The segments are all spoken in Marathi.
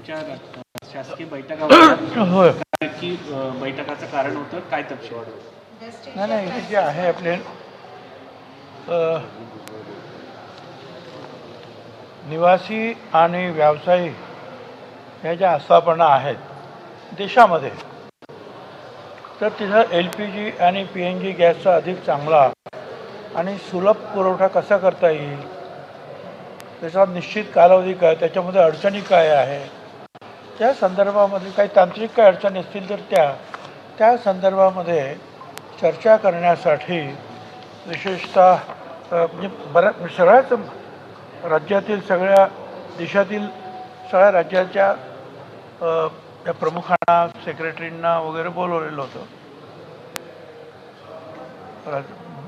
तुमच्या शासकीय बैठका होत्या की बैठकाचं कारण होतं काय तपशील? नाही हे जे आहे आपले निवासी आणि व्यावसायिक ह्या ज्या आस्थापना आहेत देशामध्ये, तर तिथं LPG आणि PNG गॅसचा अधिक चांगला आणि सुलभ पुरवठा कसा करता येईल, त्याचा निश्चित कालावधी काय, त्याच्यामध्ये अडचणी काय आहे, त्या संदर्भामध्ये काही तांत्रिक काही अडचणी असतील तर त्या संदर्भामध्ये चर्चा करण्यासाठी विशेषतः म्हणजे सगळ्याच राज्यातील सगळ्या देशातील सगळ्या राज्याच्या त्या प्रमुखांना सेक्रेटरींना वगैरे बोलवलेलं होतं.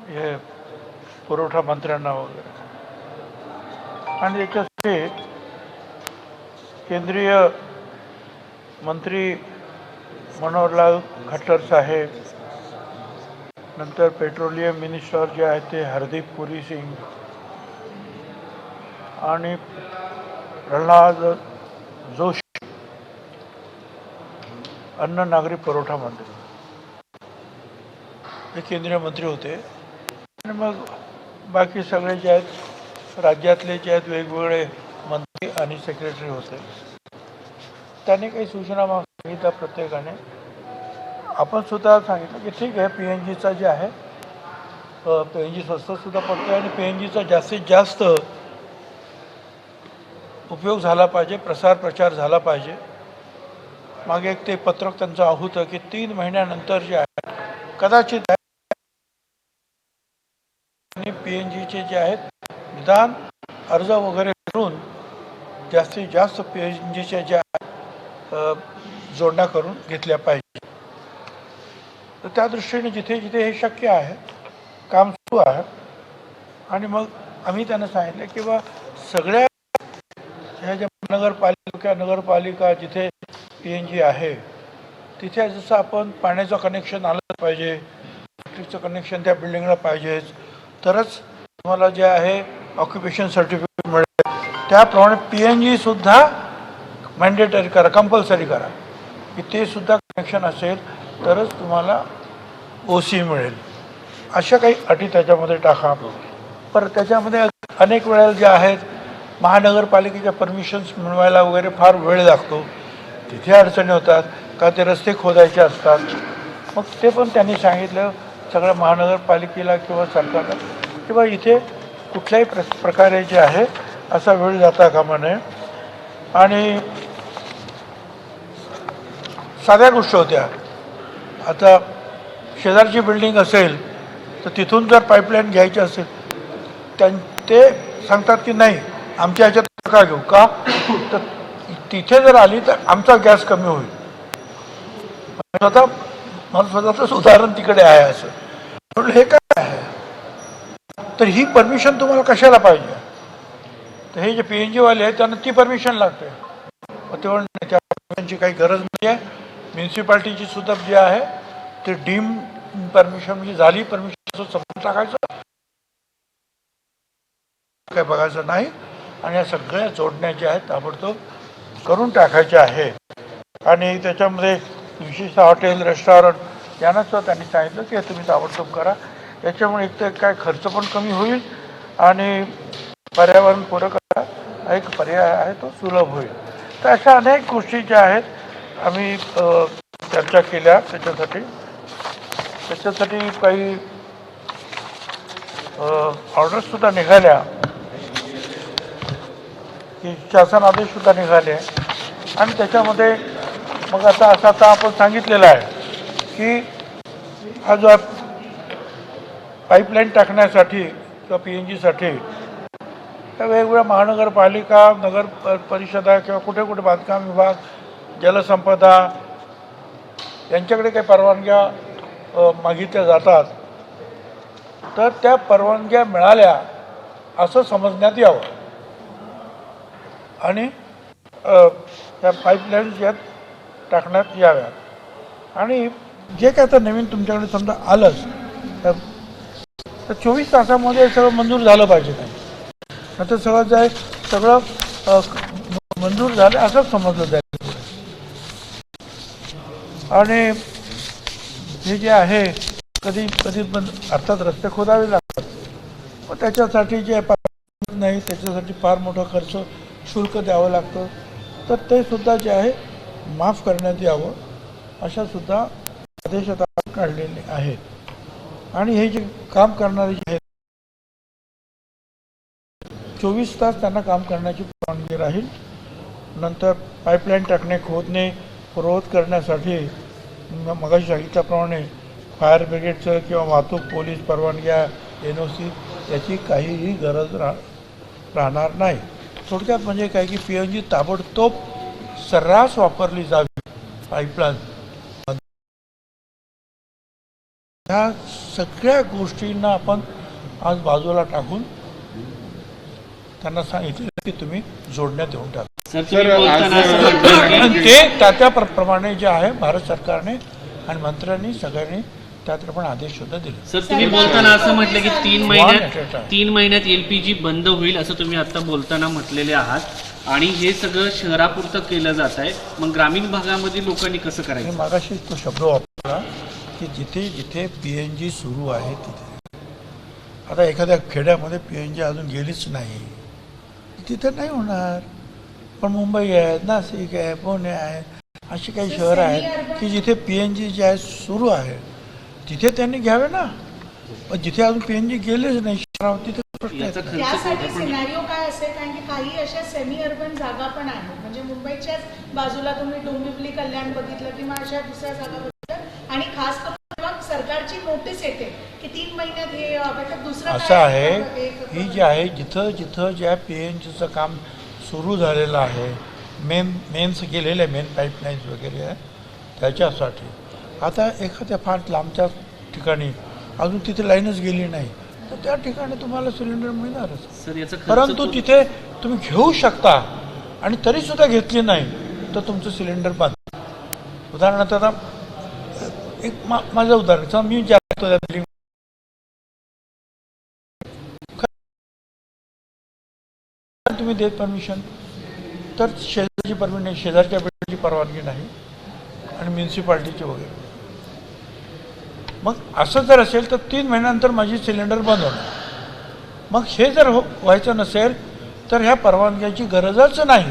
हे पुरवठा मंत्र्यांना वगैरे, आणि त्याच्यासाठी केंद्रीय मंत्री मनोहरलाल खट्टर साहेब, नंतर पेट्रोलियम मिनिस्टर जे आहेत ते हरदीप पुरी सिंग आणि प्रल्हाद जोशी अन्न नागरी पुरवठा मंत्री हे केंद्रीय मंत्री होते. आणि मग बाकी सगळे जे आहेत राज्यातले जे आहेत वेगवेगळे मंत्री आणि सेक्रेटरी होते. त्यांनी काही सूचना सांगितल्या प्रत्येकाने. आपण सुद्धा सांगितलं की ठीक आहे, PNGचा जे आहे PNG स्वस्तसुद्धा पडतो आणि PNGचा जास्तीत जास्त उपयोग झाला पाहिजे, प्रचार झाला पाहिजे. मागे एक ते पत्रक त्यांचं होतं की 3 महिन्यानंतर जे आहे कदाचित आणि PNGचे जे आहेत निदान अर्ज वगैरे करून जास्तीत जास्त PNGच्या ज्या जोडण्या करून घेतल्या पाहिजे. तर त्या दृष्टीने जिथे जिथे हे शक्य आहे काम सुरू आहे. आणि मग आम्ही त्यांना सांगितलं की बा सगळ्या ह्या ज्या नगरपालिका जिथे PNG आहे तिथे जसं आपण पाण्याचं कनेक्शन आलं पाहिजे, इलेक्ट्रिकचं कनेक्शन त्या बिल्डिंगला पाहिजेच, तरच तुम्हाला जे आहे ऑक्युपेशन सर्टिफिकेट मिळेल. त्याप्रमाणे PNGसुद्धा मॅन्डेटरी करा, कंपल्सरी करा की ते सुद्धा कनेक्शन असेल तरच तुम्हाला OC मिळेल. अशा काही अटी त्याच्यामध्ये टाका. पर त्याच्यामध्ये अनेक वेळेला जे आहेत महानगरपालिकेच्या परमिशन्स मिळवायला वगैरे फार वेळ लागतो, तिथे अडचणी होतात का ते रस्ते खोदायचे असतात. मग ते पण त्यांनी सांगितलं सगळ्या महानगरपालिकेला किंवा सरकारला किंवा इथे कुठल्याही प्रकारे जे आहे असा वेळ जाता कामा नये. आणि साध्या गोष्टी होत्या. आता शेजारची बिल्डिंग असेल तर तिथून जर पाईपलाईन घ्यायची असेल ते सांगतात की नाही आमच्या ह्याच्यात नका घेऊ का, तर तिथे जर आली तर आमचा गॅस कमी होईल. मला स्वतःच उदाहरण तिकडे आहे असं म्हटलं. हे काय आहे, तर ही परमिशन तुम्हाला कशाला पाहिजे, तर हे जे PNG वाले आहेत त्यांना ती परमिशन लागते. तेव्हा त्या परमिशनची काही गरज नाही आहे. म्युन्सिपाल्टीची सुद्धा जे आहे ते डीम परमिशन म्हणजे झाली परमिशन समजून टाकायचं, काय बघायचं नाही. आणि या सगळ्या जोडण्या ज्या आहेत ताबडतोब करून टाकायच्या आहे. आणि त्याच्यामध्ये विशेषतः हॉटेल रेस्टॉरंट यांना सुद्धा त्यांनी सांगितलं की तुम्ही ताबडतोब करा. याच्यामुळे एक तर काय खर्च पण कमी होईल आणि पर्यावरणपूरक एक पर्याय आहे तो सुलभ होईल. तर अशा अनेक गोष्टी ज्या आहेत आम्ही चर्चा केल्या. त्याच्यासाठी काही ऑर्डर्ससुद्धा निघाल्या की शासन आदेशसुद्धा निघाले. आणि त्याच्यामध्ये मग आता आपण सांगितलेलं आहे की हा जो पाईपलाईन टाकण्यासाठी किंवा PNGसाठी त्या वेगवेगळ्या महानगरपालिका, नगर परिषदा किंवा कुठे कुठे बांधकाम विभाग, जलसंपदा यांच्याकडे काही परवानग्या मागितल्या जातात, तर त्या परवानग्या मिळाल्या असं समजण्यात यावं. आणि त्या पाईपलाईन्स यात टाकण्यात याव्यात. आणि जे काय आता नवीन तुमच्याकडे समजा आलंच तर 24 तासामध्ये सगळं मंजूर झालं पाहिजे. नाही तर सगळं जे आहे सगळं मंजूर झाले असं समजलं जाईल. आणि हे जे आहे कधी कधी पण अर्थात रस्ते खोदावे लागतात, मग त्याच्यासाठी जे नाही त्याच्यासाठी फार मोठा खर्च शुल्क द्यावं लागतं, तर ते सुद्धा जे आहे माफ करण्यात यावं अशा सुद्धा आदेश आता काढलेले आहेत. आणि हे जे काम करणारे जे आहेत 24 तास त्यांना काम करण्याची परवानगी राहील. नंतर पाईपलाईन टाकणे, खोदणे, पूर्ववत करण्यासाठी मगाशी सांगितल्याप्रमाणे फायर ब्रिगेडचं किंवा वाहतूक पोलीस परवानग्या NOC याची काहीही गरज राहणार नाही. थोडक्यात म्हणजे काय की PNG ताबडतोब सर्रास वापरली जावी पाईपलाईन. ह्या सगळ्या गोष्टींना आपण आज बाजूला टाकून त्यांना सांगितलं की तुम्ही जोडण्यात येऊन टाका. ते त्याप्रमाणे जे आहे भारत सरकारने आणि मंत्र्यांनी सगळ्यांनी त्याप्रमाणे आदेश सुद्धा दिले. सर तुम्ही बोलताना असं म्हटलं की 3 महिन्यात LPG बंद होईल असं तुम्ही आता बोलताना म्हटलेले आहात, आणि हे सगळं शहरापुरतं केलं जात आहे, मग ग्रामीण भागामध्ये लोकांनी कसं करायचं? मागाशी तो शब्द वापरला की जिथे जिथे PNG सुरू आहे तिथे, आता एखाद्या खेड्यामध्ये PNG अजून गेलीच नाही, तिथे नाही होणार. पण मुंबई आहे, नाशिक आहे, पुणे आहे, अशी काही शहरं आहेत की जिथे PNG जे आहे सुरू आहे तिथे त्यांनी घ्यावे ना. पण जिथे अजून PNG गेलेच नाही शहरावर तिथे प्रश्न येतो. त्यासाठी सिनारिओ काय असेल, कारण की काही अशा सेमी अर्बन जागा पण आहेत, म्हणजे मुंबईच्याच बाजूला तुम्ही डोंबिवली कल्याण बघितलं किंवा अशा दुसऱ्या जागा बघितलं, आणि खास करून सरकारची नोटीस येते की 3 महिन्यात हे दुसरं असं आहे. ही जी आहे जिथं जिथं ज्या PNGचं काम सुरू झालेलं आहे, मेन्स केलेलं आहे, मेन पाईपलाईन्स वगैरे आहे, त्याच्यासाठी आता एखाद्या फार लांबच्या ठिकाणी अजून तिथे लाईनच गेली नाही तर त्या ठिकाणी तुम्हाला सिलेंडर मिळणारच. सर याचा परंतु तिथे तुम्ही घेऊ शकता आणि तरीसुद्धा घेतली नाही तर तुमचं सिलेंडर बंद. उदाहरणार्थ आता एक माझं उदाहरण, मी ज्या बिल्डिंग तुम्ही देत परमिशन, तर शेजारची परमिशन, शेजारच्या बिल्डिंगची परवानगी नाही आणि म्युन्सिपाल्टीची वगैरे. मग असं जर असेल तर 3 महिन्यानंतर माझी सिलेंडर बंद होणार. मग हे जर व्हायचं नसेल तर ह्या परवानग्याची गरजच नाही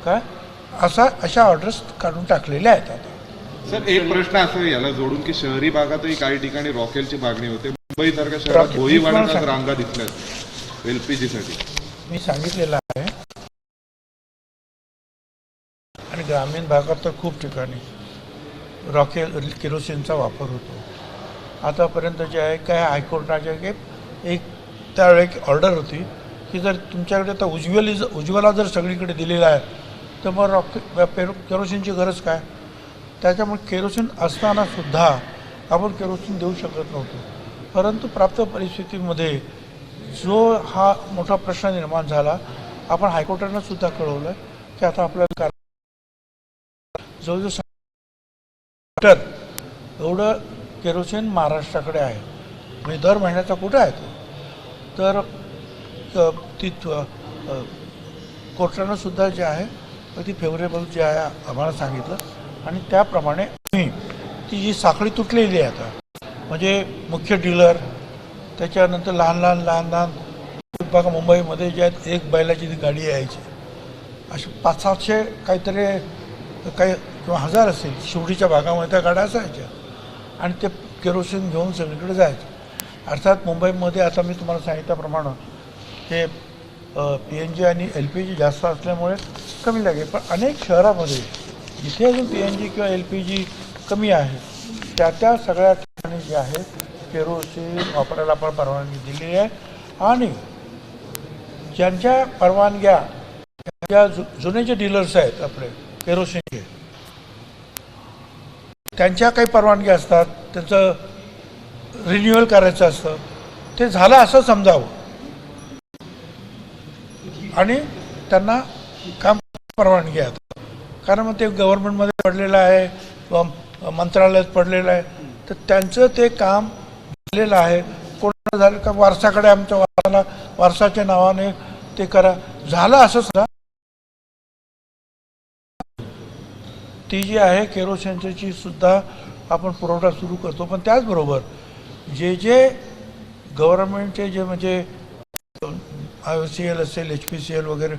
काय, अशा ऑर्डर्स काढून टाकलेल्या आहेत. आता सर एक प्रश्न असा याला जोडून की शहरी भागातही काही ठिकाणी रॉकेलची मागणी होते, मुंबईसारख्या शहरात भोईवाड्यात रांगा दिसल्यात LPG साठी. मी सांगितलेलं आहे. आणि ग्रामीण भागात तर खूप ठिकाणी रॉकेल केरोसिनचा वापर होतो. आतापर्यंत जे आहे काय हायकोर्टाच्या एक त्यावेळी एक ऑर्डर होती की जर तुमच्याकडे आता उज्ज्वला जर सगळीकडे दिलेला आहे तर मग केरोसिनची गरज काय. त्याच्यामुळे केरोसिन असताना सुद्धा आपण केरोसिन देऊ शकत नव्हतो. परंतु प्राप्त परिस्थितीमध्ये जो हा मोठा प्रश्न निर्माण झाला, आपण हायकोर्टानं सुद्धा कळवलं की आता आपल्याला जवळजवळ एवढं केरोसिन महाराष्ट्राकडे आहे, म्हणजे दर महिन्याचा कुठं आहे तो. तर ती कोर्टानं सुद्धा जे आहे ती फेवरेबल जे आहे आम्हाला सांगितलं आणि त्याप्रमाणे आम्ही ती जी साखळी तुटलेली आहे आता, म्हणजे मुख्य डीलर, त्याच्यानंतर लहान बघा मुंबईमध्ये जे आहेत एक बैलाची ती गाडी यायची, असे 500-700 काहीतरी काही किंवा 1000 असेल शिवडीच्या भागामध्ये त्या गाड्या असायच्या आणि ते केरोसिन घेऊन सगळीकडे जायचे. अर्थात मुंबईमध्ये आता मी तुम्हाला सांगितल्याप्रमाणे हे PNG आणि LPG जास्त असल्यामुळे कमी लागेल, पण अनेक शहरामध्ये जिथे अजून PNG किंवा LPG कमी आहे त्या सगळ्या ठिकाणी जे आहे केरोसिन वापरायला आपण परवानगी दिली आहे. आणि ज्यांच्या परवानग्या ज्या जुने जे डीलर्स आहेत आपले केरोसिनचे, त्यांच्या काही परवानग्या असतात, त्यांचं रिन्युअल करायचं असतं, ते झालं असं समजावं आणि त्यांना काम परवानगी आहे. कारण मग ते गव्हर्नमेंटमध्ये पडलेलं आहे किंवा मंत्रालयात पडलेलं आहे, तर त्यांचं ते काम झालेलं आहे. कोण झालं का वारसाकडे, आमच्या वारसाच्या नावाने ते करा, झालं असं सुद्धा ती जी आहे केरोसिनची सुद्धा आपण पुरवठा सुरू करतो. पण त्याचबरोबर जे गव्हर्नमेंटचे जे म्हणजे IOCL असेल, HPCL वगैरे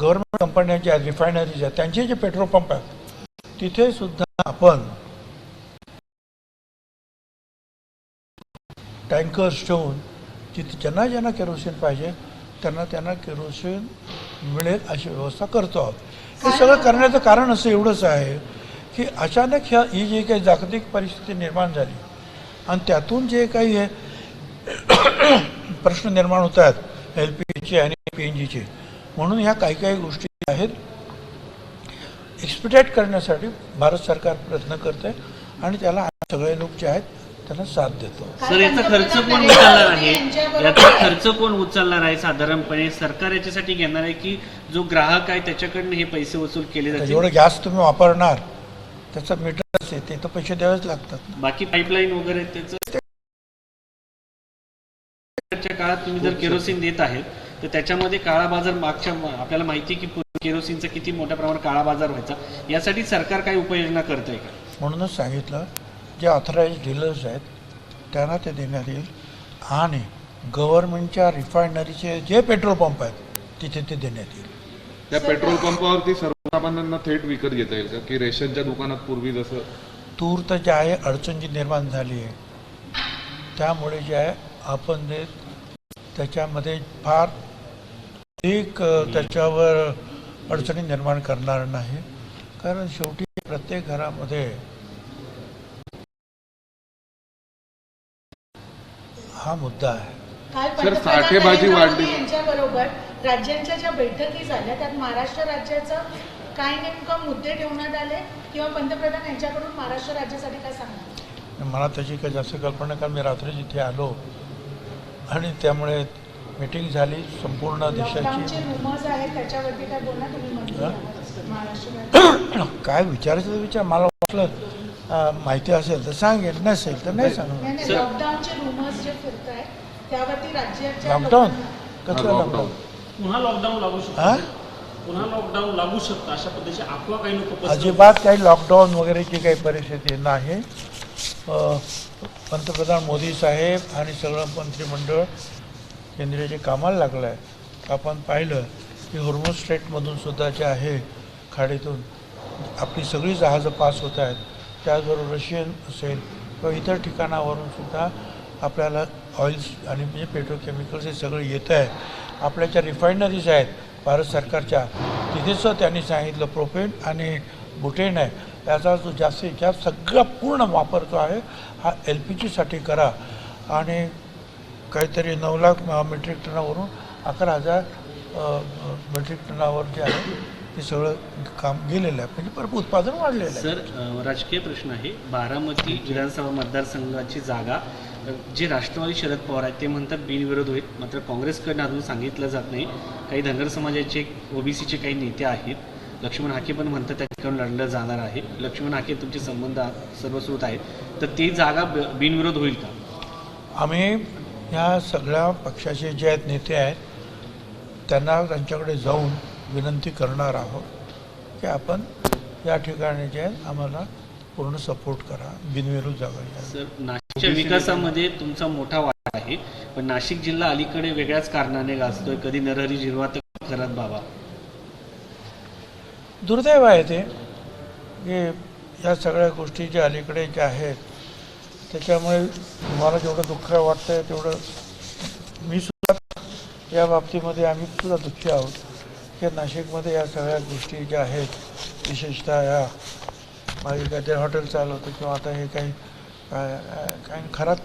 गव्हर्नमेंट कंपन्या ज्या आहेत, रिफायनरीज आहेत, त्यांचे जे पेट्रोल पंप आहेत तिथे सुद्धा आपण टँकर्स ठेवून जिथे ज्यांना केरोसिन पाहिजे त्यांना केरोसिन मिळेल अशी व्यवस्था करतो आहोत. हे सगळं करण्याचं कारण असं एवढंच आहे की अचानक ही जी काही जागतिक परिस्थिती निर्माण झाली आणि त्यातून जे काही हे प्रश्न निर्माण होत आहेत LPGचे आणि PNGचे, म्हणून ह्या काही गोष्टी आहेत एक्सपिडाइट करण्यासाठी भारत सरकार प्रयत्न करत आहे आणि त्याला सगळे लोक जे आहेत त्यांना साथ देतो. सर, याचा खर्च कोण उचलणार आहे? याचा खर्च कोण उचलणार आहे? साधारणपणे सरकार याच्यासाठी घेणार आहे की जो ग्राहक आहे त्याच्याकडनं हे पैसे वसूल केले जातील? जेवढं गॅस तुम्ही वापरणार त्याचं मीटर असेल ते तर पैसे द्यावेच लागतात. बाकी पाईपलाईन वगैरे त्याचं काळात तुम्ही जर केरोसिन देत आहेत तर त्याच्यामध्ये काळा बाजार मागच्या आपल्याला माहिती की केरोसिनचा किती मोठ्या प्रमाणात काळा बाजार व्हायचा, यासाठी सरकार काही उपाययोजना करत आहे का? म्हणूनच सांगितलं जे ऑथराइज डीलर्स आहेत त्यांना ते देण्यात येईल आणि गव्हर्नमेंटच्या रिफायनरीचे जे पेट्रोल पंप आहेत तिथे ते देण्यात येईल. त्या पेट्रोल पंपावरती सर्वसामान्यांना थेट विकत घेता येईल का, की रेशनच्या दुकानात पूर्वी जसं तूर्त जे आहे अडचण जी निर्माण झाली आहे त्यामुळे जे आहे आपण जे त्याच्यामध्ये फार एक त्याच्यावर अडचणी निर्माण करणार नाही, कारण शेवटी प्रत्येक घरामध्ये हा मुद्दा आहे. काल साठेबाजी वाढली. यांच्याबरोबर राज्यांच्या ज्या बैठकी झाल्या त्यात महाराष्ट्र राज्याचं काय नेमकं मुद्दे ठेवण्यात आले किंवा पंतप्रधान यांच्याकडून महाराष्ट्र राज्यासाठी काय सांगणार? मला त्याची काही जास्त कल्पना, कारण मी रात्री जिथे आलो आणि त्यामुळे मीटिंग झाली संपूर्ण देशाची. रुमर्स आहेत त्याच्यावरती काय बोलणार तुम्ही? महाराष्ट्र काय विचारायचं विचार, मला वाटलं माहिती असेल तर सांगेल, नसेल तर नाही सांगणार. लॉकडाऊनचे रुमर्स जे फिरत आहेत त्यावरती राज्याच्या लॉकडाऊन कसलं लॉकडाऊन? पुन्हा लॉकडाऊन लागू शकतं, पुन्हा लॉकडाऊन लागू शकतं अशा पद्धतीची अफवा काही लोक पसरवतात. अजिबात काही लॉकडाऊन वगैरेची काही परिस्थिती नाही. पंतप्रधान मोदी साहेब आणि सगळं मंत्रिमंडळ केंद्रीय जे कामाला लागलं आहे, आपण पाहिलं की हॉर्मोज स्ट्रेटमधून सुद्धा जे आहे खाडीतून आपली सगळी जहाजं पास होत आहेत. त्याचबरोबर रशियन असेल किंवा इतर ठिकाणावरून सुद्धा आपल्याला ऑइल्स आणि म्हणजे पेट्रोकेमिकल्स हे सगळं येतं आहे. आपल्या ज्या रिफायनरीज आहेत भारत सरकारच्या तिथेच त्यांनी सांगितलं प्रोपेन आणि बुटेन आहे याचा जो जास्तीत जास्त सगळा पूर्ण वापर जो आहे हा LPGसाठी करा आणि काहीतरी 9 लाख मेट्रिक टनावरून 11,000 मेट्रिक टनावर जे आहे ते सगळं काम गेलेलं आहे, म्हणजे भरपूर उत्पादन वाढलेलं आहे. सर, राजकीय प्रश्न आहे. बारामती विधानसभा मतदारसंघाची जागा जे राष्ट्रवादी शरद पवार आहेत ते म्हणतात बिनविरोध होईल, मात्र काँग्रेसकडनं अजून सांगितलं जात नाही. काही धनगर समाजाचे OBCचे काही नेते आहेत, लक्ष्मण हाके पण म्हणतात त्या ठिकाणी लढलं जाणार आहे. लक्ष्मण हाके तुमचे संबंध सर्वश्रुत आहेत, तर ती जागा बिनविरोध होईल का? आम्ही ह्या सगळ्या पक्षाचे जे आहेत नेते आहेत त्यांना त्यांच्याकडे जाऊन विनंती करणार आहोत की आपण या ठिकाणी जे आहेत आम्हाला पूर्ण सपोर्ट करा, बिनविरोध जागा घ्या. सर, नाशिकच्या विकासामध्ये तुमचा मोठा वाटा आहे, पण नाशिक जिल्हा अलीकडे वेगळ्याच कारणाने गाजतोय. कधी नरहरी झिरवाळ तर खरात बाबा. दुर्दैव आहे ते की या सगळ्या गोष्टी ज्या अलीकडे ज्या आहेत त्याच्यामुळे तुम्हाला जेवढं दुःख वाटतंय तेवढं मी सुद्धा या बाबतीमध्ये आम्ही सुद्धा दुःखी आहोत की नाशिकमध्ये या सगळ्या गोष्टी ज्या आहेत, विशेषतः या मागे काहीतरी हॉटेल चालवतं किंवा आता हे काही काय खरात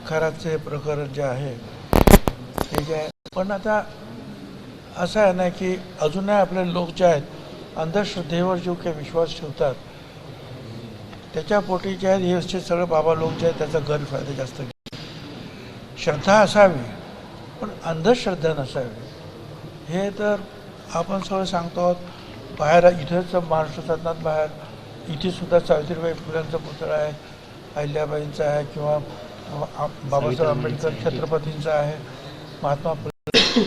खरातचे प्रकरण जे आहे हे जे आहे. पण आता असं आहे ना की अजूनही आपले लोक जे आहेत अंधश्रद्धेवर जो काही विश्वास ठेवतात त्याच्या पोटी जे आहेत हे असे सगळे बाबा लोक जे आहेत त्याचा गैरफायदा जास्त घेतात. श्रद्धा असावी पण अंधश्रद्धा नसावी. हे तर आपण सगळं सांगतो आहोत. बाहेर इथेच महाराष्ट्र शासनात बाहेर इथे सुद्धा सावित्रीबाई फुल्यांचा पुतळा आहे, अहिल्याबाईंचा आहे किंवा बाबासाहेब आंबेडकर छत्रपतींचा आहे, महात्मा फुले.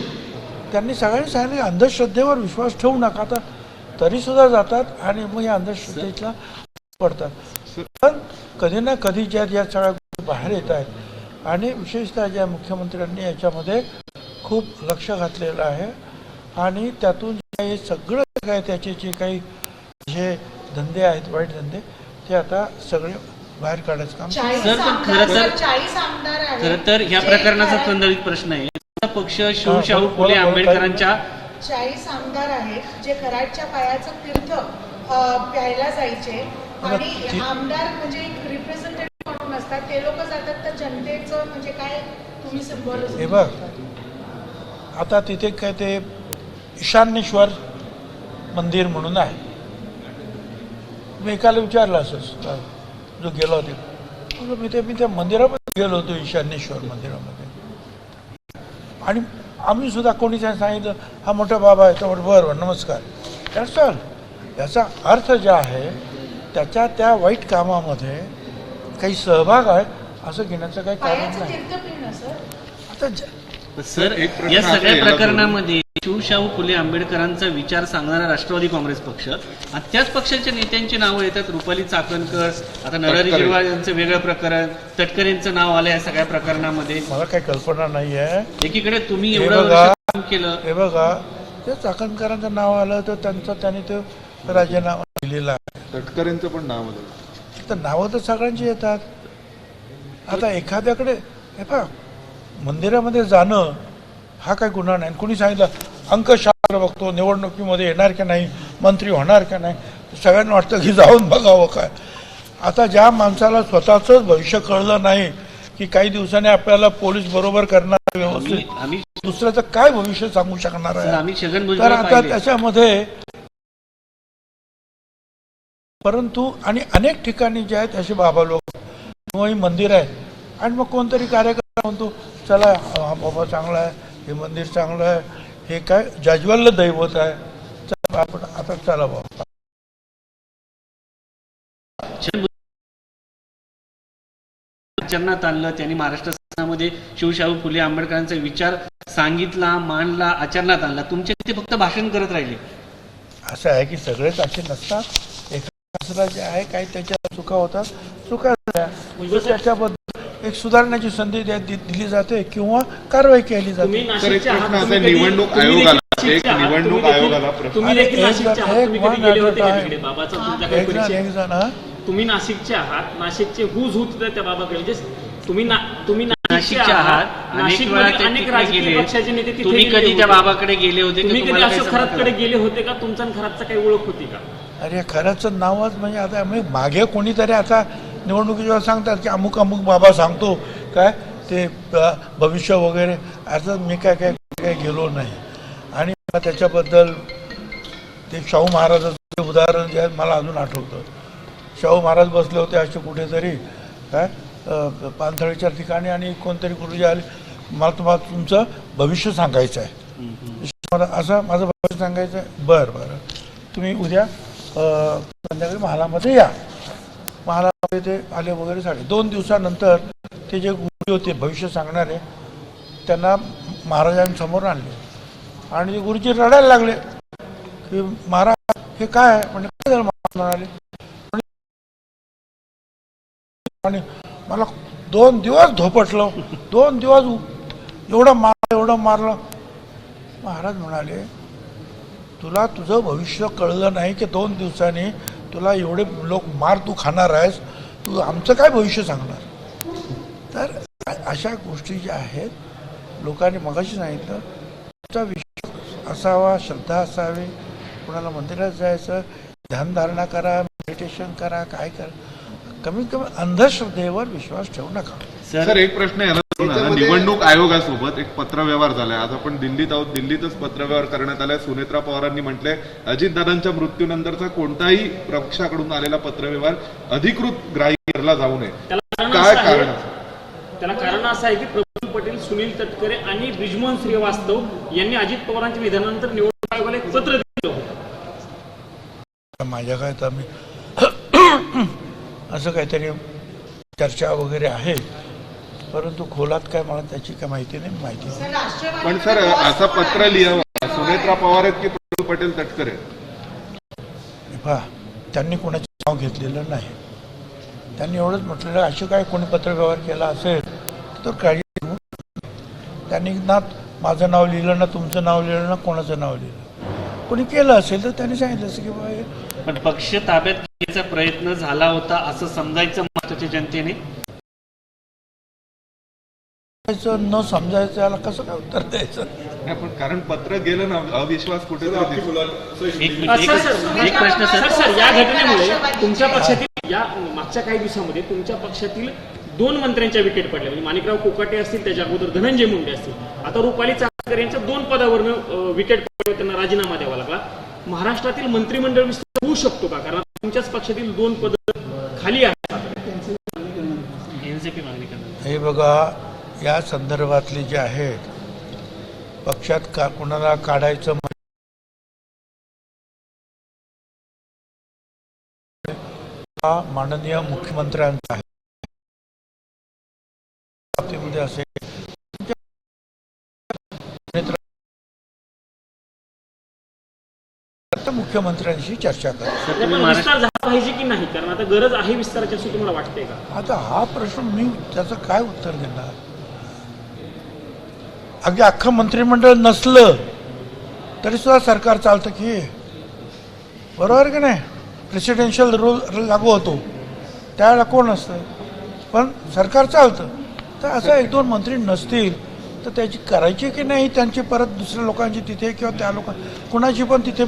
त्यांनी सगळ्यांनी सांगितलं अंधश्रद्धेवर विश्वास ठेवू नका. आता तरीसुद्धा जातात आणि मग या अंधश्रद्धेला पडतात. पण कधी ना कधी ज्या सगळ्या गोष्टी बाहेर येत आहेत आणि विशेषतः ज्या मुख्यमंत्र्यांनी याच्यामध्ये खूप लक्ष घातलेलं आहे आणि त्यातून हे सगळं काय त्याचे जे काही जे धंदे आहेत वाईट धंदे ते आता सगळे बाहेर काढायचं काम. 40 सर, पण आमदार- खरं तर- 40 आमदार आहेत. खरं तर ह्या जे प्रकरणाचा खरं- संदर्भित प्रश्न आहे. पक्ष शिवशाहू फुले बोला, बोला, आंबेडकरांच्या 40 आमदार आहेत जे कराडच्या पायाचं तीर्थ प्यायला जायचे आणि आमदार म्हणजे एक रिप्रेझेंटेटिव्ह म्हणून असतात, ते लोक जातात तर जनतेचं म्हणजे काय तुम्ही सिम्बॉल हे बघ आता तिथे काय ते ईशान्येश्वर मंदिर म्हणून आहे. मी एकाला विचारलं असंच जो गेला होते, मी त्या मंदिरामध्ये गेलो होतो ईशान्येश्वर मंदिरामध्ये आणि आम्ही सुद्धा कोणी सांगितलं हा मोठा बाबा आहे तर बरं नमस्कार. That's all. याचा अर्थ जे आहे त्याच्या त्या वाईट कामामध्ये काही सहभाग आहे असं घेण्याचं काही कारण पायाचं नाही. तीर्थ पिणं सर. आता सर एक प्रश्न या असा सगळ्या याला प्रकरणामध्ये शिवशाहू फुले आंबेडकरांचा विचार सांगणारा राष्ट्रवादी काँग्रेस पक्ष आणि त्याच पक्षाच्या नेत्यांची नावं येतात. रुपाली चाकणकर, आता नरहरी तटकरे. झिरवाळ यांचं वेगळं प्रकरण, तटकरेंचं नाव आलं या सगळ्या प्रकरणामध्ये. मला काही कल्पना नाही आहे. एकीकडे तुम्ही हे एवढं बघा, वर्ष काम केलं, हे बघा ते चाकणकरांचं नाव आलं तर त्याने ते राजीनामा दिलेला आहे. तटकरेंचं पण नाव आलं. तर नावं तर सगळ्यांची येतात. आता एखाद्याकडे हे पहा मंदिरामध्ये जाणं हा काही गुन्हा नाही. कुणी सांगितलं अंकशास्त्र बघतो निवडणुकीमध्ये येणार की नाही, मंत्री होणार का नाही, सगळ्यांना वाटतं की जाऊन बघावं काय. आता ज्या माणसाला स्वतःचंच भविष्य कळलं नाही की काही दिवसांनी आपल्याला पोलीस बरोबर करणार व्यवस्थित, आम्ही दुसऱ्याचं काय भविष्य सांगू शकणार सर, आहे. आम्ही छगन तर भुजबळ आता पाहिले. त्याच्यामध्ये परंतु आणि अनेक ठिकाणी जे आहेत असे बाबा लोक किंवा ही मंदिर आहे आणि मग कोणतरी कार्यकर्ता म्हणतो चला हा बाबा चांगला आहे, हे मंदिर चांगलं आहे, हे काय जाज्वल्य दैवत आहे, चला आपण आता चला बाबा. आचरणात आणलं त्यांनी. महाराष्ट्र शासनामध्ये शिवशाहू फुले आंबेडकरांचा विचार सांगितला, मांडला, आचरणात आणला. तुमचे ते फक्त भाषण करत राहिले. असं आहे की सगळेच असे नसतात. एखाद्या जे आहे काही त्याच्या चुका होतात, चुका झाल्या तर त्याच्याबद्दल एक सुधारण्याची संधी दिली जाते किंवा कारवाई केली जाते. तुम्ही तर एक नाशिकचे आहात, प्रश्न असा तुम्ही आहे, कधी- निवडणूक तुम्ही आयोगाला देखील एक नाशिकचे आहात, निवडणूक तुम्ही देखील- आयोगाला प्रश्न. तुम्ही देखील नाशिकचे आहात, तुम्ही कधी गेले होते का तिकडे बाबाचा तुमचा काही परिचय? एक जण हा तुम्ही नाशिकचे आहात, नाशिकचे हुज हुज त्या बाबाकडे म्हणजे तुम्ही नाशिकचे आहात, अनेक वेळा ते अनेक तिकडे राजकीय गेले. पक्षाचे नेते तिथे तुम्ही गेले कधी त्या होते. बाबाकडे गेले होते का? तुम्ही कधी तुम्हाला काही अशोक संपर्क खरातकडे आला? गेले होते का? तुमचा आणि खरातचा काही ओळख होती का? अरे खरंच नावच म्हणजे आता म्हणजे मागे कोणीतरी आता निवडणुकीच्या सांगतात की अमुक अमुक बाबा सांगतो काय ते भविष्य वगैरे. आता मी काय गेलो नाही आणि मला त्याच्याबद्दल ते शाहू महाराजाचं उदाहरण जे आहे मला अजून आठवतं. शाहू महाराज बसले होते असे कुठेतरी काय पानथळीच्या ठिकाणी आणि कोणतरी गुरुजी आले, मला तुम्हाला तुमचं भविष्य सांगायचं आहे. मला असं माझं भविष्य सांगायचं आहे. बरं तुम्ही उद्या संध्याकाळी महालामध्ये या. महालामध्ये ते आले वगैरे 2.5 दिवसानंतर ते जे गुरुजी होते भविष्य सांगणारे त्यांना महाराजांसमोर आणले आणि ते गुरुजी रडायला लागले की महाराज हे काय आहे म्हणजे काय झालं. महाराज म्हणाले आणि मला 2 दिवस धोपटलं, 2 दिवस एवढं मारलं. महाराज म्हणाले तुला तुझं भविष्य कळलं नाही की 2 दिवसांनी तुला एवढे लोक मार तू खाणार आहेस, तू आमचं काय भविष्य सांगणार. तर अशा गोष्टी ज्या आहेत लोकांनी मगाशी सांगितलं तुमचा विश्वास असावा, श्रद्धा असावी, कुणाला मंदिरात जायचं, ध्यानधारणा करा, मेडिटेशन करा, काय करा, कमीत कमी अंधश्रद्धेवर विश्वास ठेवू नका. सर एक प्रश्न याला निवडणूक आयोगासोबत एक पत्रव्यवहार झालाय. आज आपण दिल्लीत आहोत, दिल्लीतच पत्रव्यवहार करण्यात आलाय. सुनेत्रा पवारांनी म्हटलंय अजितदादांच्या मृत्यूनंतरचा कोणताही पक्षाकडून आलेला पत्रव्यवहार अधिकृत ग्राह्य धरला जाऊ नये. काय कारण? त्याला कारण असं आहे की प्रफुल्ल पटेल, सुनील तटकरे आणि ब्रिजमोहन श्रीवास्तव यांनी अजित पवारांच्या विधानानंतर निवडणूक आयोगाला एक पत्र दिलं होतं. माझ्या काय तर मी असं काहीतरी चर्चा वगैरे आहे, परंतु खोलात काय मला त्याची काय माहिती नाही. सर, राष्ट्रवादी पण सर असं पत्र लिहावं सुनेत्रा पवार आहेत की प्रफुल्ल पटेल तटकरे? पहा, त्यांनी कोणाचं नाव घेतलेलं नाही. त्यांनी एवढंच म्हटलेलं असे काय कोणी पत्रव्यवहार केला असेल तर काळजी घेऊ. त्यांनी ना माझं नाव लिहिलं, ना तुमचं नाव लिहिलं, ना कोणाचं नाव लिहिलं. कोणी केलं असेल तर त्यांनी सांगितलं असं की बाबा हे पण पक्ष ताब्यात घेण्याचा प्रयत्न झाला होता असं समजायचं महाराष्ट्राच्या जनतेने. न समजायचं याला कसं काय उत्तर द्यायचं. नाही, पण कारण पत्र गेलं ना, अविश्वास कुठेतरी दिसतो. एक प्रश्न सर. सर या घटनेमुळे तुमच्या पक्षातील या मागच्या काही दिवसामध्ये तुमच्या पक्षातील 2 मंत्र्यांच्या विकेट पडल्या. म्हणजे माणिकराव कोकाटे असतील, त्याच्या अगोदर धनंजय मुंडे असतील. आता रुपाली चाकणकर यांच्या 2 पदावरनं विकेट पडले, त्यांना राजीनामा द्यावा लागला. महाराष्ट्रातील मंत्रिमंडळ विस्तार होऊ शकतो का? कारण तुमच्याच पक्षातील 2 पद खाली आहेत. एनसीपी मागणी करणार. हे बघा, या संदर्भातले जे आहेत पक्षात का कोणाला काढायचं हा माननीय मुख्यमंत्र्यांचा आहे. बाबतीमध्ये असेल मुख्यमंत्र्यांशी चर्चा करा. विस्तार झाला पाहिजे की नाही? कारण आता गरज आहे विस्ताराची असं तुम्हाला वाटतंय का? आता हा प्रश्न मी त्याचं काय उत्तर देणार. अगदी अख्खं मंत्रिमंडळ नसलं तरी सुद्धा सरकार चालतं की, बरोबर की नाही. प्रेसिडेन्शियल रूल लागू होतो त्यावेळेला कोण असतं, पण सरकार चालतं. तर असं 1-2 मंत्री नसतील तर त्याची करायची की नाही, त्यांची परत दुसऱ्या लोकांची तिथे किंवा त्या कुणाची पण तिथे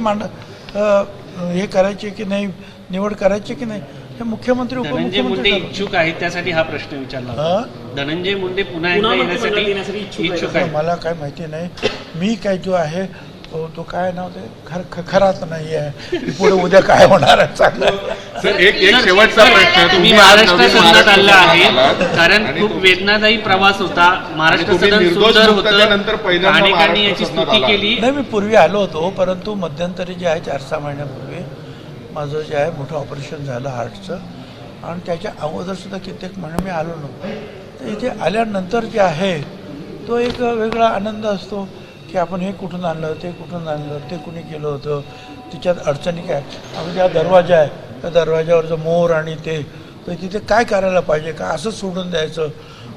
हे करायची की नाही, निवड करायची की नाही, हे मुख्यमंत्री धनंजय मुंडे उपमुख्यमंत्री इच्छुक आहेत, त्यासाठी हा प्रश्न विचारला होता. धनंजय मुंडे पुन्हा एकदा मंत्रिमंडळात येण्यासाठी येण्यासाठी इच्छुक आहे. मला काय माहिती नाही. मी काय जो आहे तो काय नाव ते खराच नाही आहे. पुढे उद्या काय होणार आहे चांगलं. सर, एक शेवटचा प्रश्न. तुम्ही आज महाराष्ट्र नवीन सदनात आला आहे, आलात. कारण आणि खूप वेदनादायी प्रवास होता. महाराष्ट्र तुम्ही सदन निर्दोष सुंदर मुक्त त्यानंतर होतं, पहिल्यांदा अनेकांनी महाराष्ट्र याची सदनात स्तुती आला. केली. नाही, मी पूर्वी आलो होतो, परंतु मध्यंतरी जे आहे 4-6 महिन्यापूर्वी माझं जे आहे मोठं ऑपरेशन झालं हार्टचं, आणि त्याच्या अगोदर सुद्धा कित्येक महिने मी आलो नव्हतो. तर इथे आल्यानंतर जे आहे तो एक वेगळा आनंद असतो की आपण हे कुठून आणलं, ते कुठून आणलं, ते कुणी केलं होतं, तिच्यात अडचणी काय. आपण ज्या दरवाजा आहे त्या दरवाजावरचं मोर आणि ते तर तिथे काय करायला पाहिजे का, असं सोडून द्यायचं.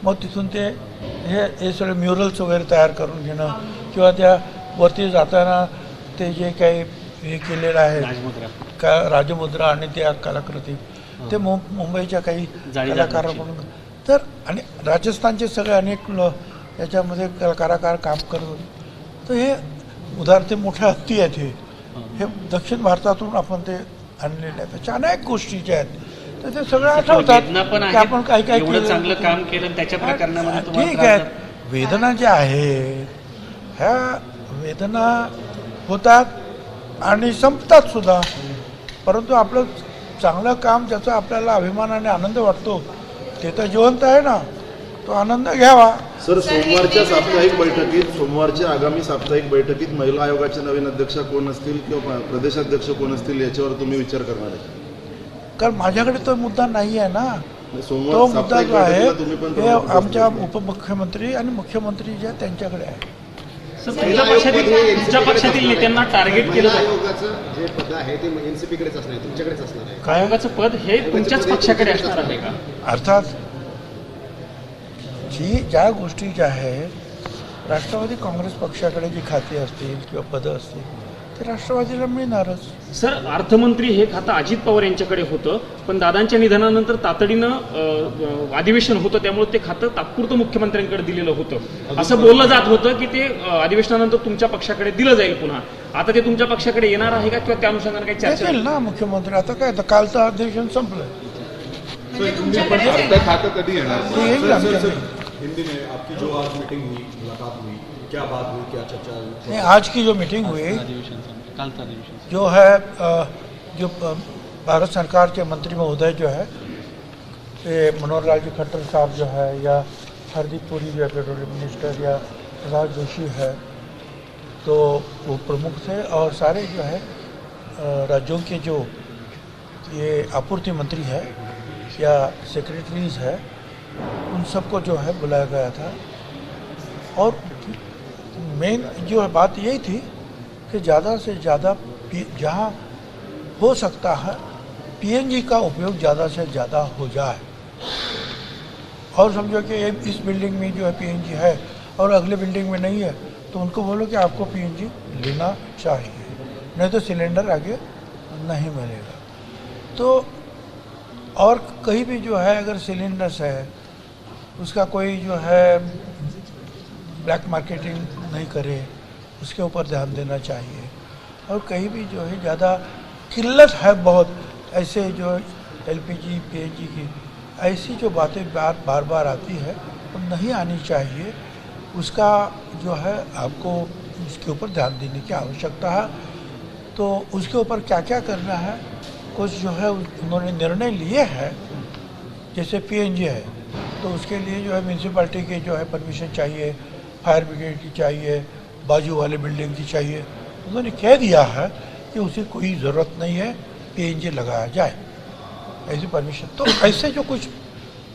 मग तिथून ते हे सगळे म्युरल्स वगैरे तयार करून घेणं, किंवा त्या वरती जाताना ते जे काही हे केलेलं आहे राजमुद्रा. का राजमुद्रा आणि त्या कलाकृती ते मुंबईच्या काही जाळीदार कलाकारांकडून. तर आणि राजस्थानचे सगळे अनेक याच्यामध्ये कलाकार काम करत होते. तर हे उदाहरण ते मोठ्या हत्ती आहेत. हे दक्षिण भारतातून आपण ते आणलेले आहेत. त्याच्या अनेक गोष्टी ज्या आहेत तर ते सगळं आठवतात वेदना पण की आपण काय काय एवढं केलं चांगलं होतं. काम केलं, त्याच्या प्रकरणामध्ये ठीक तुम्हाला आहे. त्रास वेदना ज्या आहेत ह्या वेदना होतात आणि संपतात सुद्धा, परंतु आपलं चांगलं काम ज्याचा आपल्याला अभिमान आणि आनंद वाटतो ते तर जिवंत आहे ना, तो आनंद घ्यावा. सर, सोमवारच्या आगामी साप्ताहिक बैठकीत महिला आयोगाचे नवीन अध्यक्ष कोण असतील किंवा प्रदेशाध्यक्ष कोण असतील याच्यावर तुम्ही विचार करणार आहे? कारण माझ्याकडे तो मुद्दा नाही आहे ना. सोमवार तो मुद्दा साप्ताहिक जो आहे बैठकीला तुम्ही पण हे आमच्या उपमुख्यमंत्री आणि मुख्यमंत्री जे आहेत त्यांच्याकडे आहे. तुमच्या पक्षातील नेत्यांना टार्गेट केलं जातं. आयोगाचं जे पद आहे ते एनसीपीकडेच असणार आहे, तुमच्याकडेच असणार आहे. काय आयोगाचं पद हे तुमच्याच पक्षाकडे असणार आहे का? अर्थात ज्या गोष्टी ज्या आहेत राष्ट्रवादी काँग्रेस पक्षाकडे जी खाती असतील किंवा पदं असतील ते राष्ट्रवादीला मिळणारच. सर, अर्थमंत्री हे खातं अजित पवार यांच्याकडे होतं, पण दादांच्या निधनानंतर तातडीनं अधिवेशन होतं, त्यामुळे ते खातं तात्पुरतं मुख्यमंत्र्यांकडे दिलेलं होतं. असं बोललं जात होतं की ते अधिवेशनानंतर तुमच्या पक्षाकडे दिलं जाईल पुन्हा. आता ते तुमच्या पक्षाकडे येणार आहे का, किंवा त्या अनुषंगाने काही चर्चा? येतील ना मुख्यमंत्री. आता काय तर कालचं अधिवेशन संपलं म्हणजे तुमच्याकडे अर्ध खातं कधी येणार? ते येईल आमच्याकडे. हिंदी में आपकी जो आज मीटिंग हुई, मुलाकात हुई, क्या बात हुई, क्या चर्चा हुई? नहीं, आज की जो मीटिंग हुई कालचा अधिवेशन जो है जो भारत सरकार के मंत्री महोदय जो है ये मनोहर लाल जी खट्टर साहब जो है, या हरदीप पुरी जो है पेट्रोलियम मिनिस्टर, या प्रहलाद जोशी है, तो वो प्रमुख थे. और सारे जो है राज्यों के जो ये आपूर्ति मंत्री है या सेक्रेटरीज है उन सबको जो है बुलाया गया था. और मेन जो है बात यही थी कि ज़्यादा से ज़्यादा जहाँ हो सकता है पीएनजी का उपयोग ज़्यादा से ज़्यादा हो जाए, और समझो कि इस बिल्डिंग में जो है पीएनजी है और अगले बिल्डिंग में नहीं है, तो उनको बोलो कि आपको पीएनजी लेना चाहिए, नहीं तो सिलेंडर आगे नहीं मिलेगा। तो और कहीं भी जो है अगर सिलेंडर्स है उसका कोई जो है ब्लैक मार्केटिंग नहीं करे, उसके ऊपर ध्यान देना चाहिए। और कहीं भी जो है ज़्यादा किल्लत है बहुत, ऐसे जो एलपीजी पीएनजी की ऐसी जो बातें बार बार आती है वो नहीं आनी चाहिए। उसका जो है आपको उसके ऊपर ध्यान देने की आवश्यकता है। तो उसके ऊपर क्या क्या करना है, कुछ जो है उन्होंने निर्णय लिए हैं, जैसे पीएनजी है तो उसके लिए जो है म्यूनसिपैलिटी की जो है परमिशन चाहिए, फायर ब्रिगेड की चाहिए, बाजू वाले बिल्डिंग की चाहिए। उन्होंने कह दिया है कि उसे कोई ज़रूरत नहीं है पीएनजी लगाया जाए, ऐसी परमिशन। तो ऐसे जो कुछ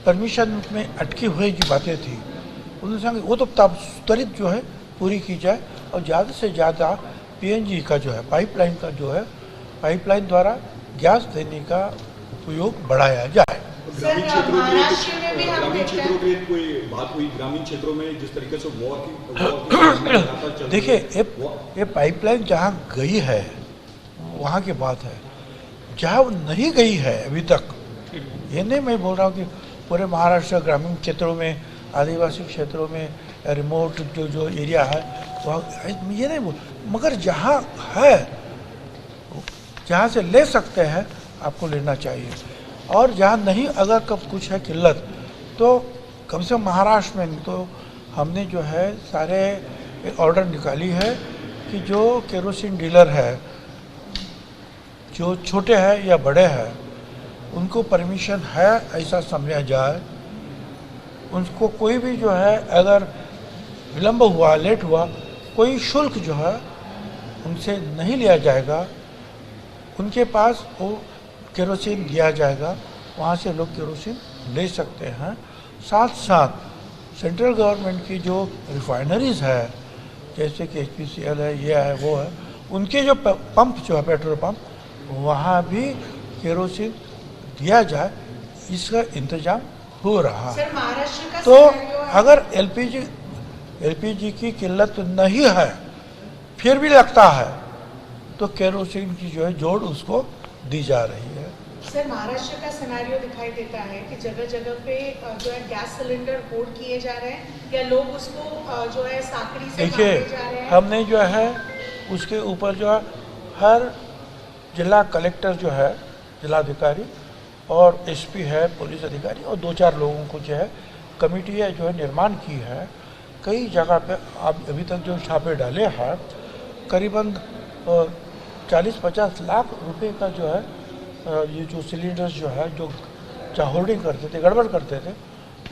परमिशन में अटकी हुई जो बातें थी उन्होंने कहा वो तो त्वरित जो है पूरी की जाए, और ज़्यादा से ज़्यादा पीएनजी का जो है पाइपलाइन का जो है पाइपलाइन द्वारा गैस देने का उपयोग बढ़ाया जाए। ग्रामीण क्षेत्रों के लिए महाराष्ट्र में भी हम ग्रामीण देखते क्षेत्रों हैं। के लिए कोई बात हुई? ग्रामीण क्षेत्रों में जिस तरीके से वॉर की देखिए ये पाइपलाइन जहाँ गई है वहाँ की बात है, जहाँ वो नहीं गई है अभी तक, ये नहीं मैं बोल रहा हूँ कि पूरे महाराष्ट्र ग्रामीण क्षेत्रों में, आदिवासी क्षेत्रों में, रिमोट जो एरिया है वहाँ, ये नहीं बोल, मगर जहाँ है जहाँ से ले सकते हैं आपको लेना चाहिए। और जहाँ नहीं अगर कब कुछ है किल्लत, तो कम से कम महाराष्ट्र में तो हमने जो है सारे ऑर्डर निकाली है कि जो केरोसिन डीलर है, जो छोटे हैं या बड़े हैं, उनको परमिशन है ऐसा समझा जाए। उनको कोई भी जो है अगर विलंब हुआ, लेट हुआ, कोई शुल्क जो है उनसे नहीं लिया जाएगा, उनके पास वो केरोसिन दिया जाएगा, वहाँ से लोग केरोसिन ले सकते हैं। साथ साथ सेंट्रल गवर्नमेंट की जो रिफाइनरीज है, जैसे कि HPCL है, ये है, वो है, उनके जो पंप जो है पेट्रोल पंप, वहाँ भी केरोसिन दिया जाए, इसका इंतजाम हो रहा है। सर महाराष्ट्र का तो सिनेरियो है। अगर एलपीजी की किल्लत नहीं है फिर भी लगता है तो केरोसिन की जो है जोड़ उसको दी जा रही है। सर महाराष्ट्र का सिनेरियो दिखाई देता है कि जगह जगह पे जो है गैस सिलेंडर होल्ड किए जा रहे हैं, या लोग उसको जो है साकड़ी से देखिए बांधे जा रहे हैं। हमने जो है उसके ऊपर जो है हर जिला कलेक्टर जो है, जिलाधिकारी और एसपी है, पुलिस अधिकारी और 2-4 लोगों को जो है कमेटी है जो है निर्माण की है। कई जगह पे अब अभी तक जो छापे डाले हैं, करीबन 40-50 लाख रुपए का जो है ये जो सिलेंडर्स जो है जो चाहे होल्डिंग करते थे, गड़बड़ करते थे,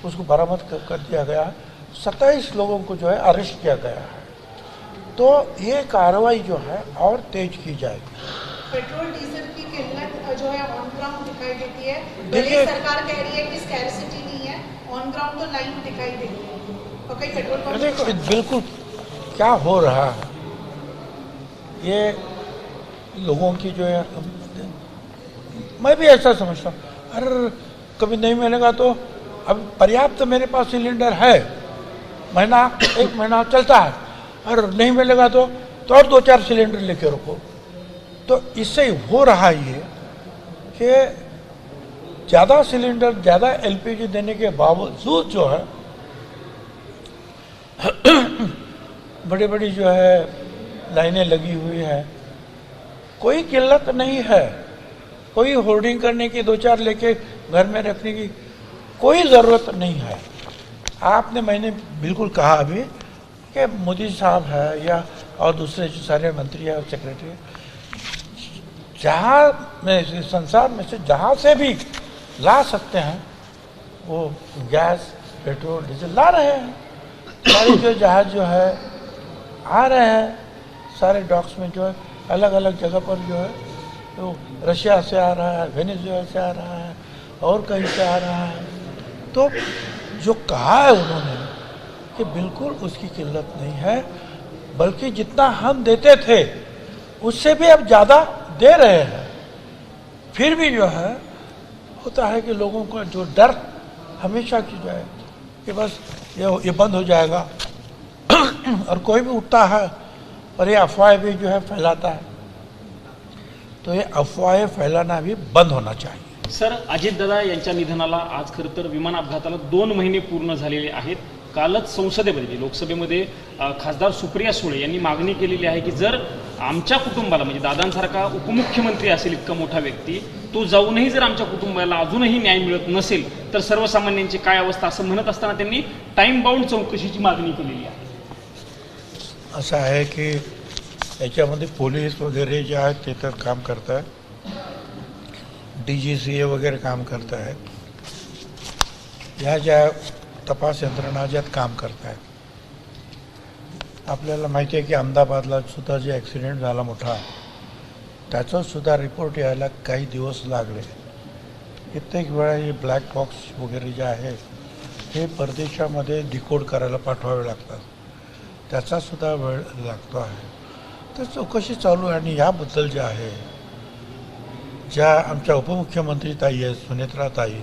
उसको बरामद कर दिया गया है। 27 लोगों को जो है अरेस्ट किया गया है। तो ये कार्रवाई जो है और तेज की जाएगी। पेट्रोल डीजल की किल्लत जो है ऑन ग्राउंड दिखाई देती है। देखिए- भले सरकार कह रही है कि स्कैरसिटी नहीं है, ऑन ग्राउंड तो लाइन दिखाई देती है, और कई पेट्रोल पंप देखो बिल्कुल क्या हो रहा है, ये लोगों की जो है, मैं भी ऐसा समझता हूँ, अरे कभी नहीं मिलेगा तो अब पर्याप्त मेरे पास सिलेंडर है, महीना 1 महीना चलता है, और नहीं मिलेगा तो और 2-4 सिलेंडर लेके रखो। तो इससे हो रहा ये कि ज़्यादा सिलेंडर, ज़्यादा एलपीजी देने के बावजूद जो है बड़ी बड़ी जो है लाइनें लगी हुई है। कोई किल्लत नहीं है, कोई होर्डिंग करने की, 2-4 लेके घर में रखने की कोई ज़रूरत नहीं है। आपने, मैंने बिल्कुल कहा अभी कि मोदी साहब है या और दूसरे जो सारे मंत्री है और सेक्रेटरी है, जहाँ में संसार में से जहाँ से भी ला सकते हैं वो गैस, पेट्रोल, डीजल ला रहे हैं। सारे जो जहाज जो है आ रहे हैं, सारे डॉक्स में जो है अलग अलग जगह पर जो है तो रशिया से आ रहा है, वेनेजुएला से आ रहा है, और कहीं से आ रहा है। तो जो कहा है उन्होंने कि बिल्कुल उसकी किल्लत नहीं है, बल्कि जितना हम देते थे उससे भी अब ज़्यादा दे रहे हैं। फिर भी जो है होता है कि लोगों का जो डर हमेशा की जो है कि बस ये बंद हो जाएगा और कोई भी उठता है और ये अफवाहें भी जो है फैलाता है, तो ये अफवाहें फैलाना भी बंद होना चाहिए. सर, अजितदादा यांच्या निधनाला आज खरं तर विमान अपघाताला 2 महिने पूर्ण झालेले आहेत. कालच संसदेमध्ये लोकसभेमध्ये खासदार सुप्रिया सुळे यांनी मागणी केलेली आहे की जर आमच्या कुटुंबाला म्हणजे दादांसारखा उपमुख्यमंत्री असेल इतका मोठा व्यक्ती, तो जाऊनही जर आमच्या कुटुंबाला अजूनही न्याय मिळत नसेल तर सर्वसामान्यांची काय अवस्था, असं म्हणत असताना त्यांनी टाइम बाउंड चौकशीची मागणी केलेली आहे. असं आहे की याच्यामध्ये पोलीस वगैरे जे आहेत ते तर काम करत आहेत, DGCA वगैरे काम करत आहेत, ह्या ज्या तपास यंत्रणा ज्यात काम करत आहेत. आपल्याला माहिती आहे की अहमदाबादला सुद्धा जे ॲक्सिडेंट झाला मोठा, त्याचा सुद्धा रिपोर्ट यायला काही दिवस लागले. कित्येक वेळा हे ब्लॅक बॉक्स वगैरे जे आहे हे परदेशामध्ये डिकोड करायला पाठवावे लागतात, त्याचा सुद्धा वेळ लागतो आहे. तर चौकशी चालू आहे. आणि याबद्दल जे आहे, ज्या आमच्या उपमुख्यमंत्री ताई आहेत सुनेत्रा ताई,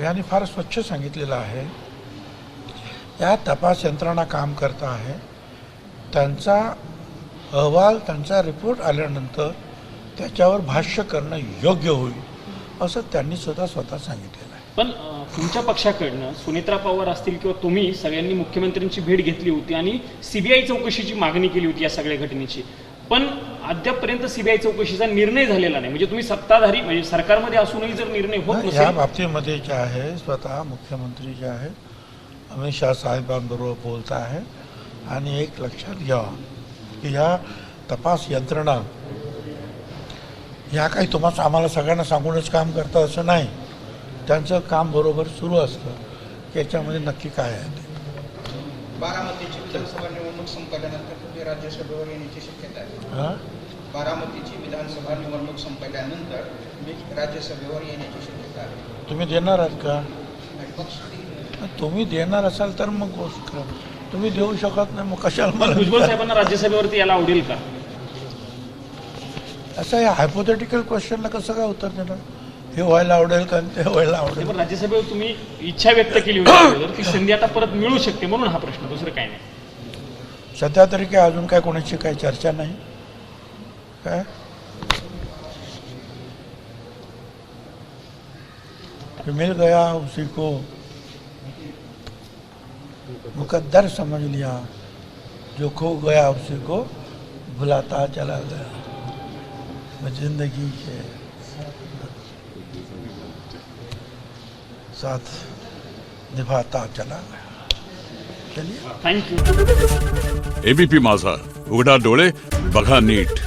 यांनी फार स्वच्छ सांगितलेलं आहे, या तपास यंत्रणा काम करत आहे, त्यांचा अहवाल त्यांचा रिपोर्ट आल्यानंतर त्याच्यावर भाष्य करणं योग्य होईल असं त्यांनी सुद्धा स्वतः सांगितलेलं आहे. पण तुमच्या पक्षाकडनं सुनेत्रा पवार असतील किंवा तुम्ही सगळ्यांनी मुख्यमंत्र्यांची भेट घेतली होती आणि CBI चौकशीची मागणी केली होती या सगळ्या घटनेची, पण अद्यापपर्यंत CBI चौकशीचा निर्णय झालेला नाही. म्हणजे तुम्ही सत्ताधारी म्हणजे सरकारमध्ये असूनही जर निर्णय होत या नसेल. बाबतीमध्ये जे आहे स्वतः मुख्यमंत्री जे आहे अमित शाह साहेबांबरोबर बोलत आहे. आणि एक लक्षात घ्यावा की ह्या तपास यंत्रणा ह्या काही तुम्हाला आम्हाला सगळ्यांना सांगूनच काम करतात असं नाही, त्यांचं काम बरोबर सुरू असतं की याच्यामध्ये नक्की काय आहे ते. बारामतीची विधानसभा निवडणूक संपल्यानंतर तुम्ही राज्यसभेवर येण्याची शक्यता आहे. हां, बारामतीची विधानसभा निवडणूक संपल्यानंतर तुम्ही राज्यसभेवर येण्याची शक्यता आहे. तुम्ही देणार आहात का? आणि पक्ष तुम्ही देणार असाल तर मग गोष्ट करा. तुम्ही देऊ शकत नाही मग कशाला मला भुजबळ साहेबांना राज्यसभेवरती यायला आवडेल का? असं या हायपोथेटिकल क्वेश्चनला कसं काय उत्तर देणार? हे व्हायला आवडेल का ते व्हायला आवडेल? पण राज्यसभेवर तुम्ही इच्छा व्यक्त केली होती अगोदर, ती संधी आता परत मिळू शकते म्हणून हा प्रश्न, दुसरं काय नाही. सध्या तरी काय अजून काय कोणाची काही चर्चा नाही. काय मिल गया उसी को मुकद्दर समझ लिया, जो खो गया उसी को भुलाता चला गया. जिंदगी के साथ निभाता चला गया. चलिए. थँक्यू. ABP माझा, उघडा डोळे बघा नीट.